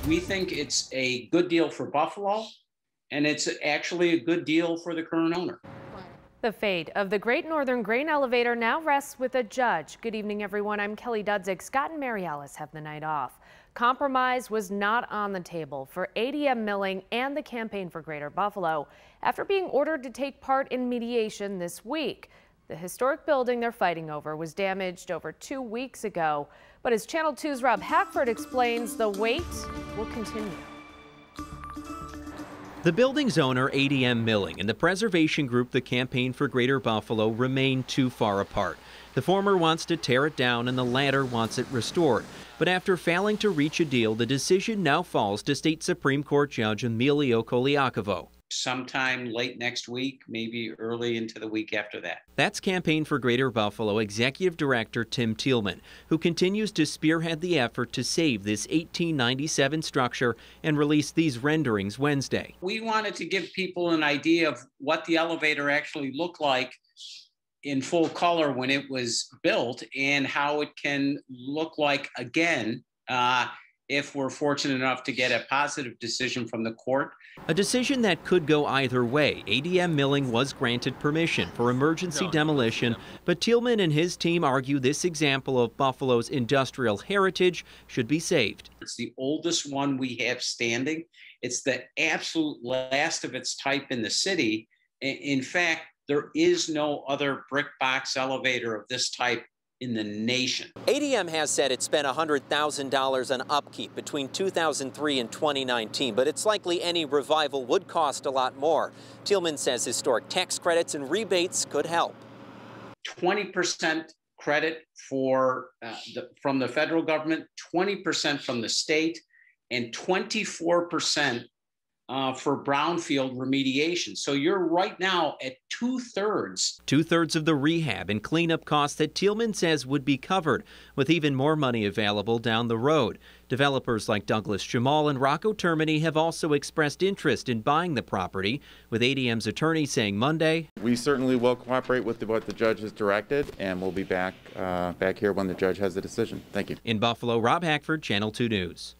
We think it's a good deal for Buffalo, and it's actually a good deal for the current owner. The fate of the Great Northern Grain Elevator now rests with a judge. Good evening, everyone. I'm Kelly Dudzik. Scott and Mary Alice have the night off. Compromise was not on the table for ADM Milling and the Campaign for Greater Buffalo after being ordered to take part in mediation this week. The historic building they're fighting over was damaged over 2 weeks ago. But as Channel 2's Rob Hackford explains, the wait will continue. The building's owner, ADM Milling, and the preservation group, the Campaign for Greater Buffalo, remain too far apart. The former wants to tear it down and the latter wants it restored. But after failing to reach a deal, the decision now falls to State Supreme Court Judge Emilio Koliakovo. Sometime late next week, maybe early into the week after that. That's Campaign for Greater Buffalo Executive Director Tim Thielman, who continues to spearhead the effort to save this 1897 structure and release these renderings Wednesday. We wanted to give people an idea of what the elevator actually looked like in full color when it was built and how it can look like again if we're fortunate enough to get a positive decision from the court. A decision that could go either way. ADM Milling was granted permission for emergency demolition, but Thielman and his team argue this example of Buffalo's industrial heritage should be saved. It's the oldest one we have standing. It's the absolute last of its type in the city. In fact, there is no other brick box elevator of this type in the nation. ADM has said it spent $100,000 on upkeep between 2003 and 2019, but it's likely any revival would cost a lot more. Thielman says historic tax credits and rebates could help. 20% credit for from the federal government, 20% from the state, and 24% for brownfield remediation. So you're right now at two-thirds. Two-thirds of the rehab and cleanup costs that Thielman says would be covered, with even more money available down the road. Developers like Douglas Jamal and Rocco Termini have also expressed interest in buying the property, with ADM's attorney saying Monday, "We certainly will cooperate with what the judge has directed, and we'll be back here when the judge has the decision." Thank you. In Buffalo, Rob Hackford, Channel 2 News.